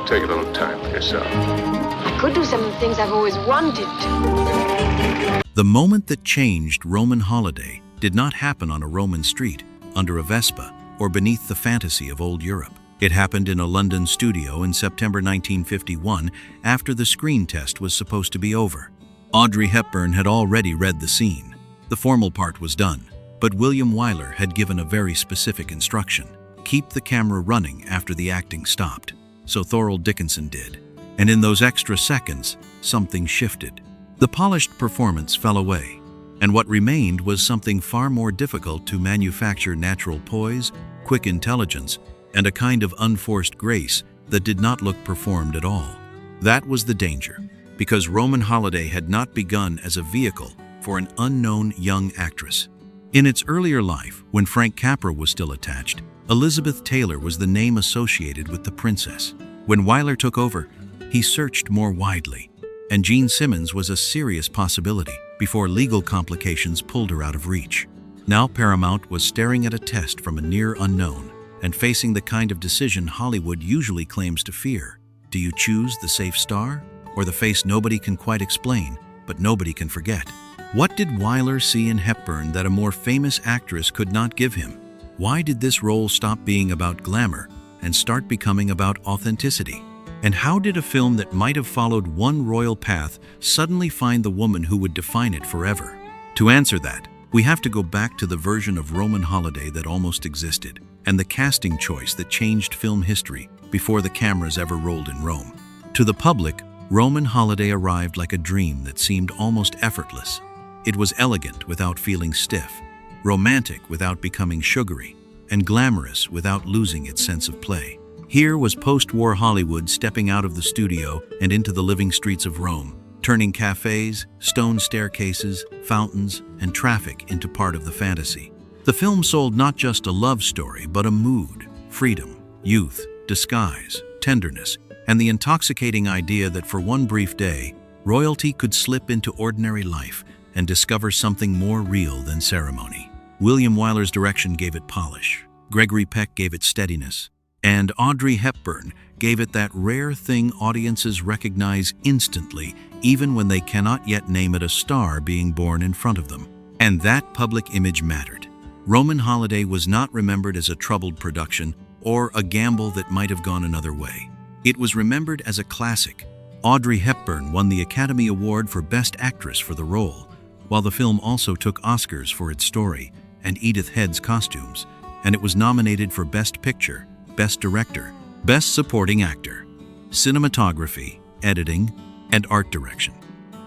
should take a little time for yourself. I could do some of the things I've always wanted to. The moment that changed Roman Holiday did not happen on a Roman street, under a Vespa, or beneath the fantasy of old Europe. It happened in a London studio in September 1951 after the screen test was supposed to be over. Audrey Hepburn had already read the scene. The formal part was done, but William Wyler had given a very specific instruction. Keep the camera running after the acting stopped. So Thorold Dickinson did. And in those extra seconds, something shifted. The polished performance fell away, and what remained was something far more difficult to manufacture: natural poise, quick intelligence, and a kind of unforced grace that did not look performed at all. That was the danger, because Roman Holiday had not begun as a vehicle for an unknown young actress. In its earlier life, when Frank Capra was still attached, Elizabeth Taylor was the name associated with the princess. When Wyler took over, he searched more widely, and Jean Simmons was a serious possibility before legal complications pulled her out of reach. Now Paramount was staring at a test from a near unknown and facing the kind of decision Hollywood usually claims to fear. Do you choose the safe star, or the face nobody can quite explain, but nobody can forget? What did Wyler see in Hepburn that a more famous actress could not give him? Why did this role stop being about glamour and start becoming about authenticity? And how did a film that might have followed one royal path suddenly find the woman who would define it forever? To answer that, we have to go back to the version of Roman Holiday that almost existed, and the casting choice that changed film history before the cameras ever rolled in Rome. To the public, Roman Holiday arrived like a dream that seemed almost effortless. It was elegant without feeling stiff, romantic without becoming sugary, and glamorous without losing its sense of play. Here was post-war Hollywood stepping out of the studio and into the living streets of Rome, turning cafes, stone staircases, fountains, and traffic into part of the fantasy. The film sold not just a love story, but a mood, freedom, youth, disguise, tenderness, and the intoxicating idea that for one brief day, royalty could slip into ordinary life and discover something more real than ceremony. William Wyler's direction gave it polish, Gregory Peck gave it steadiness, and Audrey Hepburn gave it that rare thing audiences recognize instantly, even when they cannot yet name it a star being born in front of them. And that public image mattered. Roman Holiday was not remembered as a troubled production or a gamble that might have gone another way. It was remembered as a classic. Audrey Hepburn won the Academy Award for Best Actress for the role, while the film also took Oscars for its story and Edith Head's costumes, and it was nominated for Best Picture, Best Director, Best Supporting Actor, Cinematography, Editing, and Art Direction.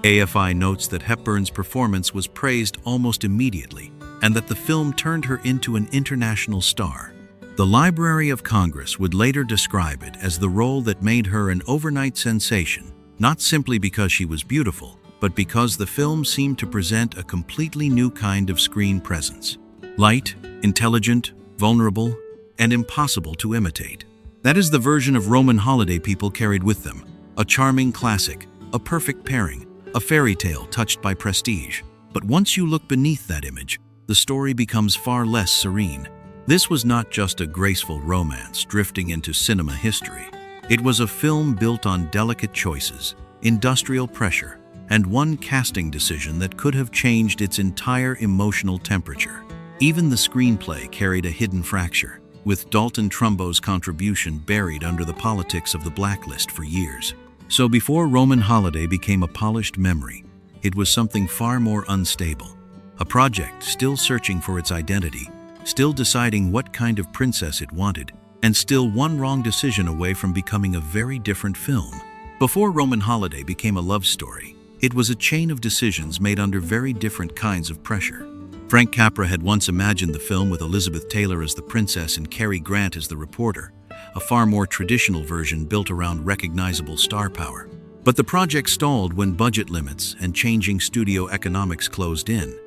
AFI notes that Hepburn's performance was praised almost immediately and that the film turned her into an international star. The Library of Congress would later describe it as the role that made her an overnight sensation, not simply because she was beautiful, but because the film seemed to present a completely new kind of screen presence. Light, intelligent, vulnerable, and impossible to imitate. That is the version of Roman Holiday people carried with them. A charming classic, a perfect pairing, a fairy tale touched by prestige. But once you look beneath that image, the story becomes far less serene. This was not just a graceful romance drifting into cinema history. It was a film built on delicate choices, industrial pressure, and one casting decision that could have changed its entire emotional temperature. Even the screenplay carried a hidden fracture, with Dalton Trumbo's contribution buried under the politics of the blacklist for years. So before Roman Holiday became a polished memory, it was something far more unstable. A project still searching for its identity, still deciding what kind of princess it wanted, and still one wrong decision away from becoming a very different film. Before Roman Holiday became a love story, it was a chain of decisions made under very different kinds of pressure. Frank Capra had once imagined the film with Elizabeth Taylor as the princess and Cary Grant as the reporter, a far more traditional version built around recognizable star power. But the project stalled when budget limits and changing studio economics closed in,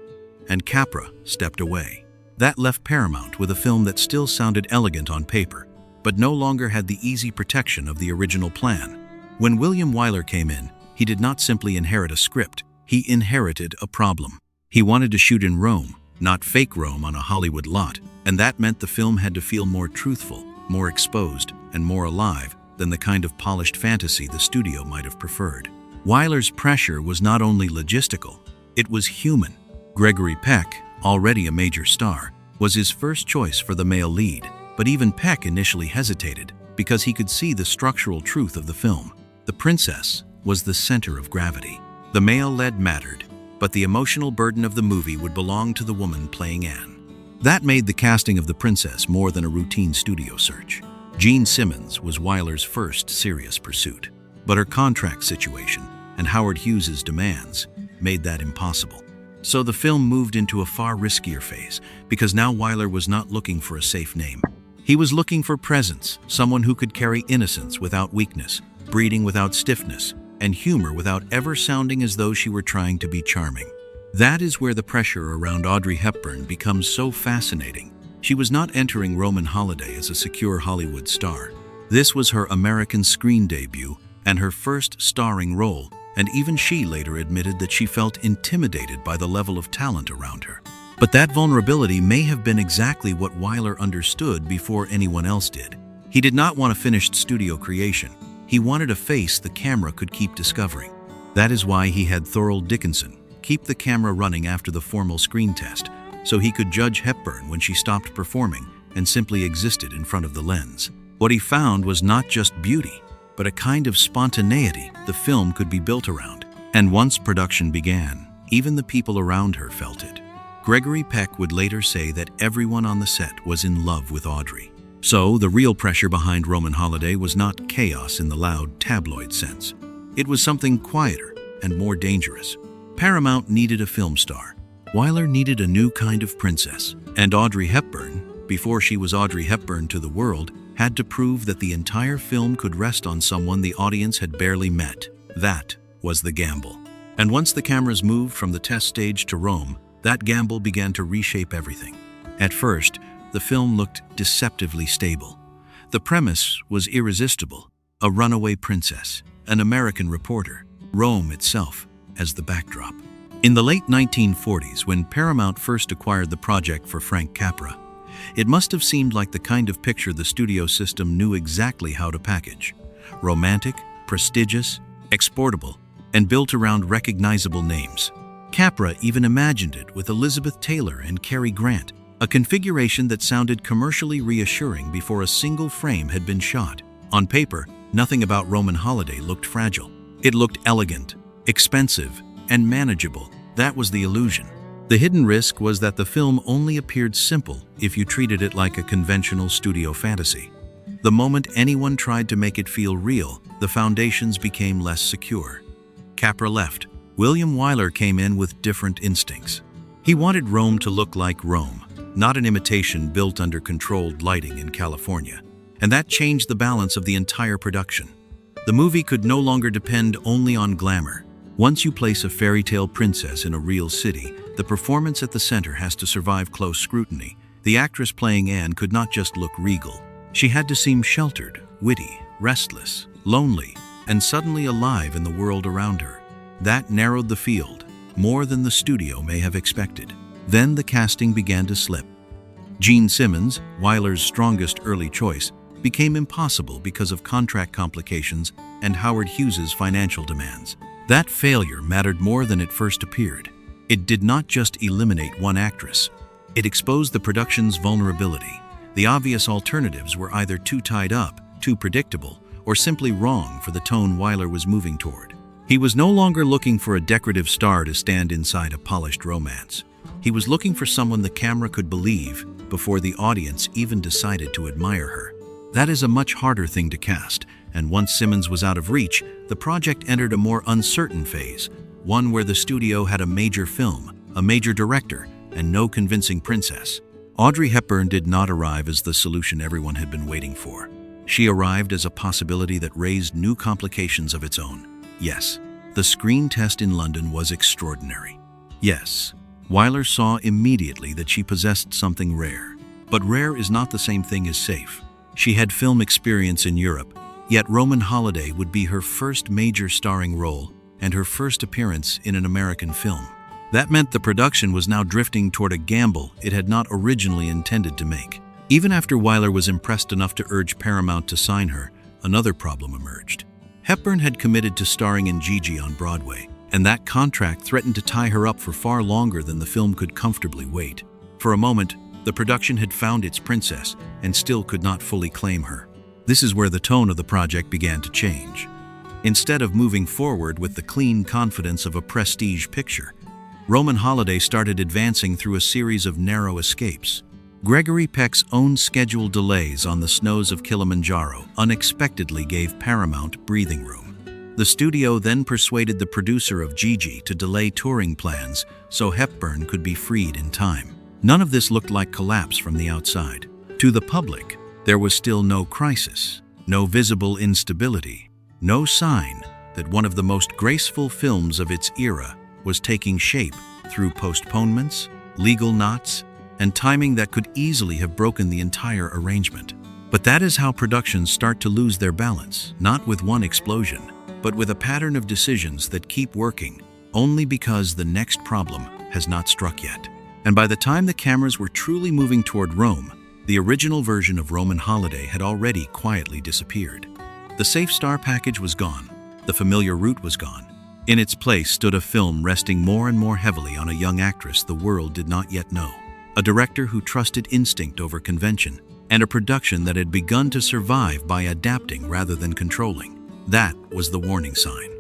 and Capra stepped away. That left Paramount with a film that still sounded elegant on paper, but no longer had the easy protection of the original plan. When William Wyler came in, he did not simply inherit a script, he inherited a problem. He wanted to shoot in Rome, not fake Rome on a Hollywood lot, and that meant the film had to feel more truthful, more exposed, and more alive than the kind of polished fantasy the studio might have preferred. Wyler's pressure was not only logistical, it was human. Gregory Peck, already a major star, was his first choice for the male lead, but even Peck initially hesitated because he could see the structural truth of the film. The princess was the center of gravity. The male lead mattered, but the emotional burden of the movie would belong to the woman playing Anne. That made the casting of the princess more than a routine studio search. Gene Simmons was Wyler's first serious pursuit, but her contract situation and Howard Hughes's demands made that impossible. So the film moved into a far riskier phase, because now Wyler was not looking for a safe name. He was looking for presence, someone who could carry innocence without weakness, breeding without stiffness, and humor without ever sounding as though she were trying to be charming. That is where the pressure around Audrey Hepburn becomes so fascinating. She was not entering Roman Holiday as a secure Hollywood star. This was her American screen debut and her first starring role, and even she later admitted that she felt intimidated by the level of talent around her. But that vulnerability may have been exactly what Wyler understood before anyone else did. He did not want a finished studio creation. He wanted a face the camera could keep discovering. That is why he had Thorold Dickinson keep the camera running after the formal screen test, so he could judge Hepburn when she stopped performing and simply existed in front of the lens. What he found was not just beauty, but a kind of spontaneity the film could be built around. And once production began, even the people around her felt it. Gregory Peck would later say that everyone on the set was in love with Audrey. So the real pressure behind Roman Holiday was not chaos in the loud tabloid sense. It was something quieter and more dangerous. Paramount needed a film star. Wyler needed a new kind of princess. And Audrey Hepburn, before she was Audrey Hepburn to the world, had to prove that the entire film could rest on someone the audience had barely met. That was the gamble. And once the cameras moved from the test stage to Rome, that gamble began to reshape everything. At first, the film looked deceptively stable. The premise was irresistible: a runaway princess, an American reporter, Rome itself as the backdrop. In the late 1940s, when Paramount first acquired the project for Frank Capra, it must have seemed like the kind of picture the studio system knew exactly how to package. Romantic, prestigious, exportable, and built around recognizable names. Capra even imagined it with Elizabeth Taylor and Cary Grant, a configuration that sounded commercially reassuring before a single frame had been shot. On paper, nothing about Roman Holiday looked fragile. It looked elegant, expensive, and manageable. That was the illusion. The hidden risk was that the film only appeared simple if you treated it like a conventional studio fantasy. The moment anyone tried to make it feel real, the foundations became less secure. Capra left. William Wyler came in with different instincts. He wanted Rome to look like Rome, not an imitation built under controlled lighting in California. And that changed the balance of the entire production. The movie could no longer depend only on glamour. Once you place a fairy tale princess in a real city, the performance at the center has to survive close scrutiny. The actress playing Anne could not just look regal. She had to seem sheltered, witty, restless, lonely, and suddenly alive in the world around her. That narrowed the field, more than the studio may have expected. Then the casting began to slip. Gene Simmons, Wyler's strongest early choice, became impossible because of contract complications and Howard Hughes's financial demands. That failure mattered more than it first appeared. It did not just eliminate one actress. It exposed the production's vulnerability. The obvious alternatives were either too tied up, too predictable, or simply wrong for the tone Wyler was moving toward. He was no longer looking for a decorative star to stand inside a polished romance. He was looking for someone the camera could believe before the audience even decided to admire her. That is a much harder thing to cast, and once Simmons was out of reach, the project entered a more uncertain phase, one where the studio had a major film, a major director, and no convincing princess. Audrey Hepburn did not arrive as the solution everyone had been waiting for. She arrived as a possibility that raised new complications of its own. Yes, the screen test in London was extraordinary. Yes, Wyler saw immediately that she possessed something rare. But rare is not the same thing as safe. She had film experience in Europe, yet Roman Holiday would be her first major starring role and her first appearance in an American film. That meant the production was now drifting toward a gamble it had not originally intended to make. Even after Wyler was impressed enough to urge Paramount to sign her, another problem emerged. Hepburn had committed to starring in Gigi on Broadway, and that contract threatened to tie her up for far longer than the film could comfortably wait. For a moment, the production had found its princess and still could not fully claim her. This is where the tone of the project began to change. Instead of moving forward with the clean confidence of a prestige picture, Roman Holiday started advancing through a series of narrow escapes. Gregory Peck's own scheduled delays on the snows of Kilimanjaro unexpectedly gave Paramount breathing room. The studio then persuaded the producer of Gigi to delay touring plans so Hepburn could be freed in time. None of this looked like collapse from the outside. To the public, there was still no crisis, no visible instability, no sign that one of the most graceful films of its era was taking shape through postponements, legal knots, and timing that could easily have broken the entire arrangement. But that is how productions start to lose their balance, not with one explosion, but with a pattern of decisions that keep working only because the next problem has not struck yet. And by the time the cameras were truly moving toward Rome, the original version of Roman Holiday had already quietly disappeared. The safe star package was gone. The familiar route was gone. In its place stood a film resting more and more heavily on a young actress the world did not yet know. A director who trusted instinct over convention, and a production that had begun to survive by adapting rather than controlling. That was the warning sign.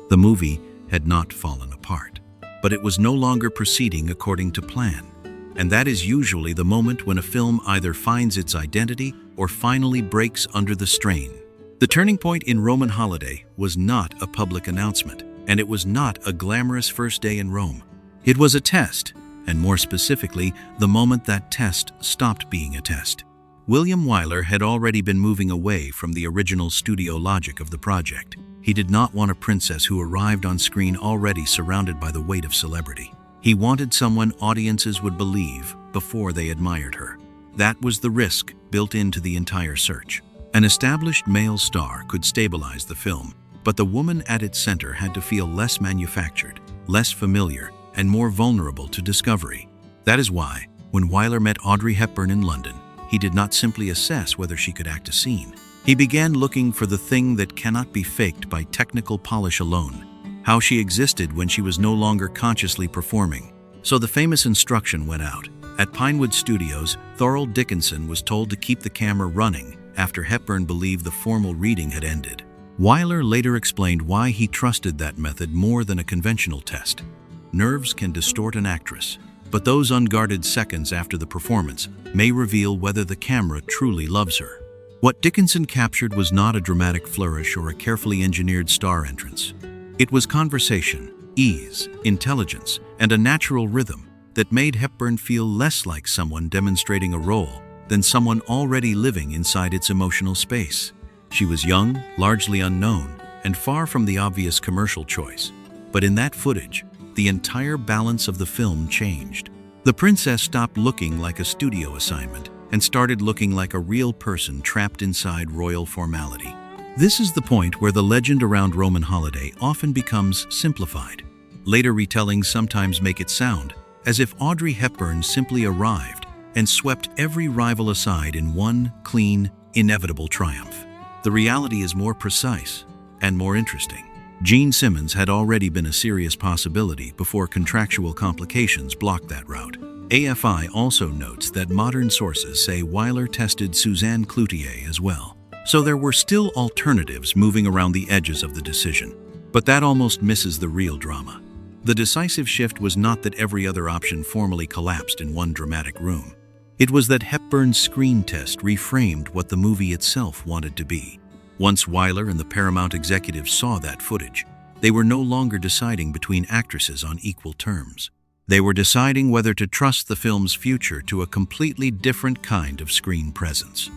The movie had not fallen apart, but it was no longer proceeding according to plan. And that is usually the moment when a film either finds its identity or finally breaks under the strain. The turning point in Roman Holiday was not a public announcement, and it was not a glamorous first day in Rome. It was a test, and more specifically, the moment that test stopped being a test. William Wyler had already been moving away from the original studio logic of the project. He did not want a princess who arrived on screen already surrounded by the weight of celebrity. He wanted someone audiences would believe before they admired her. That was the risk built into the entire search. An established male star could stabilize the film, but the woman at its center had to feel less manufactured, less familiar, and more vulnerable to discovery. That is why, when Wyler met Audrey Hepburn in London, he did not simply assess whether she could act a scene. He began looking for the thing that cannot be faked by technical polish alone, how she existed when she was no longer consciously performing. So the famous instruction went out. At Pinewood Studios, Thorold Dickinson was told to keep the camera running after Hepburn believed the formal reading had ended. Wyler later explained why he trusted that method more than a conventional test. Nerves can distort an actress, but those unguarded seconds after the performance may reveal whether the camera truly loves her. What Dickinson captured was not a dramatic flourish or a carefully engineered star entrance. It was conversation, ease, intelligence, and a natural rhythm that made Hepburn feel less like someone demonstrating a role than someone already living inside its emotional space. She was young, largely unknown, and far from the obvious commercial choice. But in that footage, the entire balance of the film changed. The princess stopped looking like a studio assignment and started looking like a real person trapped inside royal formality. This is the point where the legend around Roman Holiday often becomes simplified. Later retellings sometimes make it sound as if Audrey Hepburn simply arrived and swept every rival aside in one clean, inevitable triumph. The reality is more precise and more interesting. Gene Simmons had already been a serious possibility before contractual complications blocked that route. AFI also notes that modern sources say Wyler tested Suzanne Cloutier as well. So there were still alternatives moving around the edges of the decision. But that almost misses the real drama. The decisive shift was not that every other option formally collapsed in one dramatic room. It was that Hepburn's screen test reframed what the movie itself wanted to be. Once Wyler and the Paramount executives saw that footage, they were no longer deciding between actresses on equal terms. They were deciding whether to trust the film's future to a completely different kind of screen presence.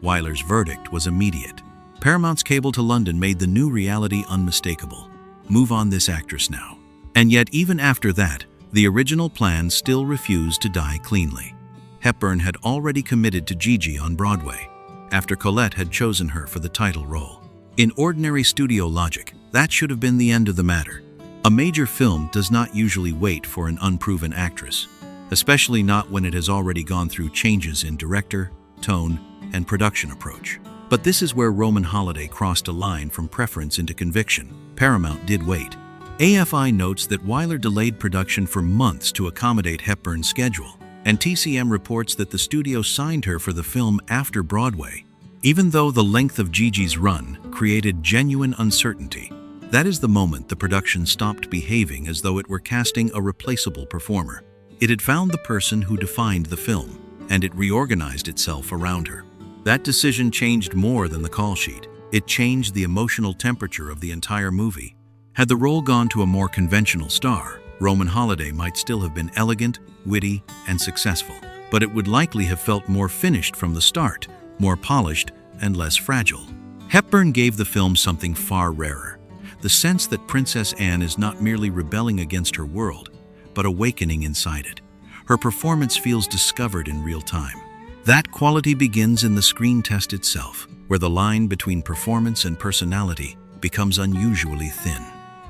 Wyler's verdict was immediate. Paramount's cable to London made the new reality unmistakable. Move on this actress now. And yet, even after that, the original plan still refused to die cleanly. Hepburn had already committed to Gigi on Broadway, after Colette had chosen her for the title role. In ordinary studio logic, that should have been the end of the matter. A major film does not usually wait for an unproven actress, especially not when it has already gone through changes in director, tone, and production approach. But this is where Roman Holiday crossed a line from preference into conviction. Paramount did wait. AFI notes that Wyler delayed production for months to accommodate Hepburn's schedule, and TCM reports that the studio signed her for the film after Broadway, even though the length of Gigi's run created genuine uncertainty. That is the moment the production stopped behaving as though it were casting a replaceable performer. It had found the person who defined the film, and it reorganized itself around her. That decision changed more than the call sheet. It changed the emotional temperature of the entire movie. Had the role gone to a more conventional star, Roman Holiday might still have been elegant, witty, and successful, but it would likely have felt more finished from the start, more polished, and less fragile. Hepburn gave the film something far rarer, the sense that Princess Anne is not merely rebelling against her world, but awakening inside it. Her performance feels discovered in real time. That quality begins in the screen test itself, where the line between performance and personality becomes unusually thin.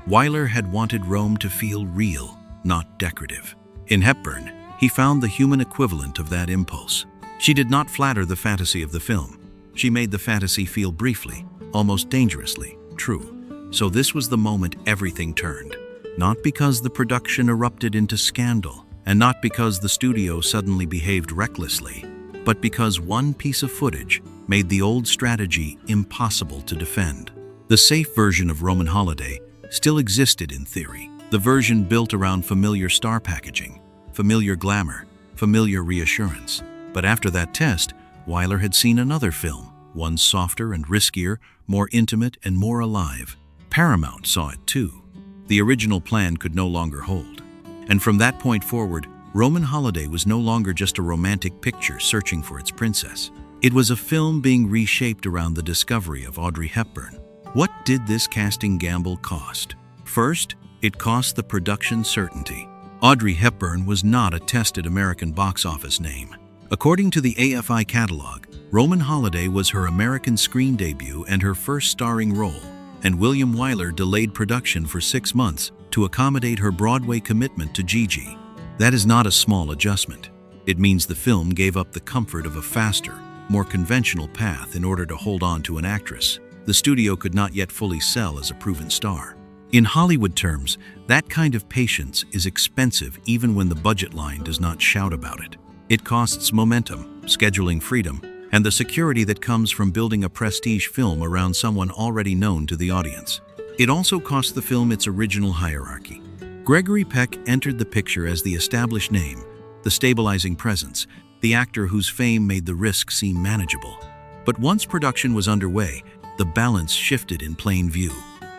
Wyler had wanted Rome to feel real, not decorative. In Hepburn, he found the human equivalent of that impulse. She did not flatter the fantasy of the film. She made the fantasy feel briefly, almost dangerously, true. So this was the moment everything turned. Not because the production erupted into scandal, and not because the studio suddenly behaved recklessly, but because one piece of footage made the old strategy impossible to defend. The safe version of Roman Holiday still existed in theory, the version built around familiar star packaging, familiar glamour, familiar reassurance. But after that test, Wyler had seen another film, one softer and riskier, more intimate and more alive. Paramount saw it too. The original plan could no longer hold. And from that point forward, Roman Holiday was no longer just a romantic picture searching for its princess. It was a film being reshaped around the discovery of Audrey Hepburn. What did this casting gamble cost? First, it cost the production certainty. Audrey Hepburn was not a tested American box office name. According to the AFI catalog, Roman Holiday was her American screen debut and her first starring role, and William Wyler delayed production for 6 months to accommodate her Broadway commitment to Gigi. That is not a small adjustment. It means the film gave up the comfort of a faster, more conventional path in order to hold on to an actress the studio could not yet fully sell as a proven star. In Hollywood terms, that kind of patience is expensive even when the budget line does not shout about it. It costs momentum, scheduling freedom, and the security that comes from building a prestige film around someone already known to the audience. It also cost the film its original hierarchy. Gregory Peck entered the picture as the established name, the stabilizing presence, the actor whose fame made the risk seem manageable. But once production was underway, the balance shifted in plain view.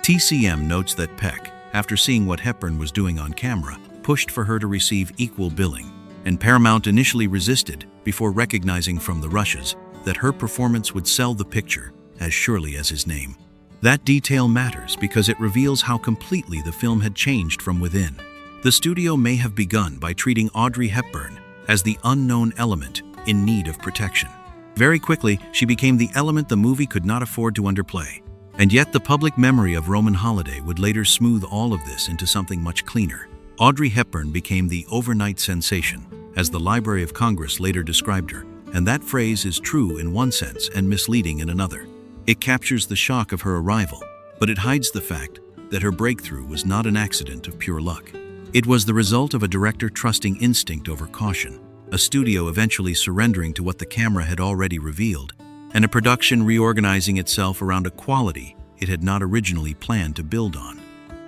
TCM notes that Peck, after seeing what Hepburn was doing on camera, pushed for her to receive equal billing, and Paramount initially resisted before recognizing from the rushes that her performance would sell the picture as surely as his name. That detail matters because it reveals how completely the film had changed from within. The studio may have begun by treating Audrey Hepburn as the unknown element in need of protection. Very quickly, she became the element the movie could not afford to underplay. And yet the public memory of Roman Holiday would later smooth all of this into something much cleaner. Audrey Hepburn became the overnight sensation, as the Library of Congress later described her, and that phrase is true in one sense and misleading in another. It captures the shock of her arrival, but it hides the fact that her breakthrough was not an accident of pure luck. It was the result of a director trusting instinct over caution, a studio eventually surrendering to what the camera had already revealed, and a production reorganizing itself around a quality it had not originally planned to build on.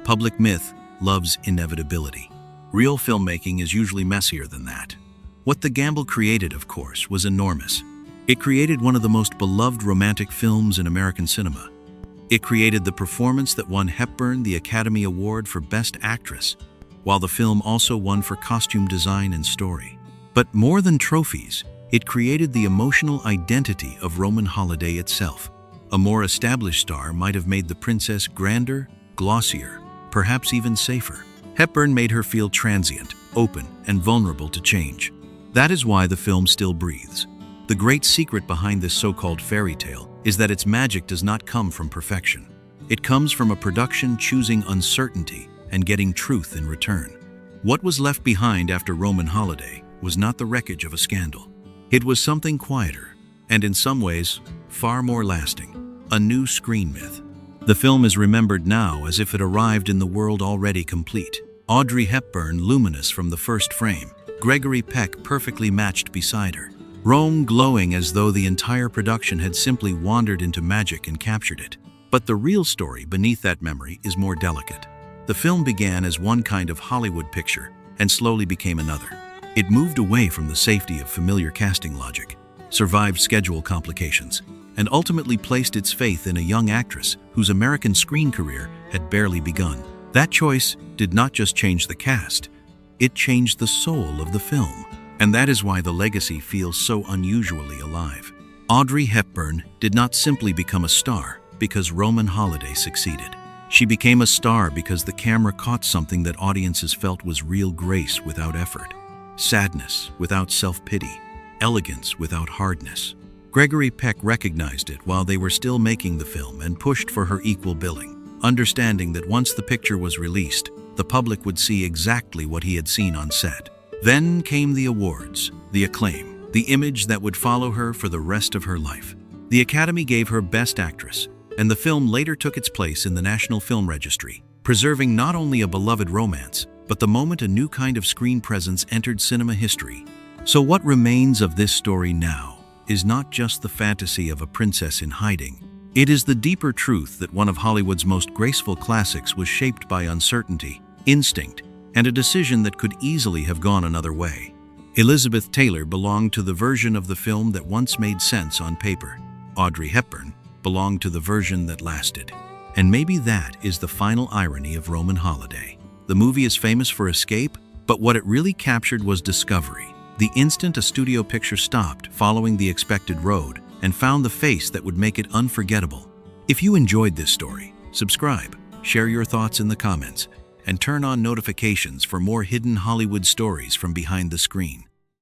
Public myth loves inevitability. Real filmmaking is usually messier than that. What the gamble created, of course, was enormous. It created one of the most beloved romantic films in American cinema. It created the performance that won Hepburn the Academy Award for Best Actress, while the film also won for costume design and story. But more than trophies, it created the emotional identity of Roman Holiday itself. A more established star might have made the princess grander, glossier, perhaps even safer. Hepburn made her feel transient, open, and vulnerable to change. That is why the film still breathes. The great secret behind this so-called fairy tale is that its magic does not come from perfection. It comes from a production choosing uncertainty and getting truth in return. What was left behind after Roman Holiday was not the wreckage of a scandal. It was something quieter, and in some ways, far more lasting, a new screen myth. The film is remembered now as if it arrived in the world already complete. Audrey Hepburn luminous from the first frame, Gregory Peck perfectly matched beside her, Rome glowing as though the entire production had simply wandered into magic and captured it. But the real story beneath that memory is more delicate. The film began as one kind of Hollywood picture and slowly became another. It moved away from the safety of familiar casting logic, survived schedule complications, and ultimately placed its faith in a young actress whose American screen career had barely begun. That choice did not just change the cast, it changed the soul of the film. And that is why the legacy feels so unusually alive. Audrey Hepburn did not simply become a star because Roman Holiday succeeded. She became a star because the camera caught something that audiences felt was real grace without effort, sadness without self-pity, elegance without hardness. Gregory Peck recognized it while they were still making the film and pushed for her equal billing, understanding that once the picture was released, the public would see exactly what he had seen on set. Then came the awards, the acclaim, the image that would follow her for the rest of her life. The Academy gave her Best Actress, and the film later took its place in the National Film Registry, preserving not only a beloved romance, but the moment a new kind of screen presence entered cinema history. So what remains of this story now is not just the fantasy of a princess in hiding. It is the deeper truth that one of Hollywood's most graceful classics was shaped by uncertainty, instinct, and a decision that could easily have gone another way. Elizabeth Taylor belonged to the version of the film that once made sense on paper. Audrey Hepburn belonged to the version that lasted. And maybe that is the final irony of Roman Holiday. The movie is famous for escape, but what it really captured was discovery. The instant a studio picture stopped following the expected road and found the face that would make it unforgettable. If you enjoyed this story, subscribe, share your thoughts in the comments, and turn on notifications for more hidden Hollywood stories from behind the screen.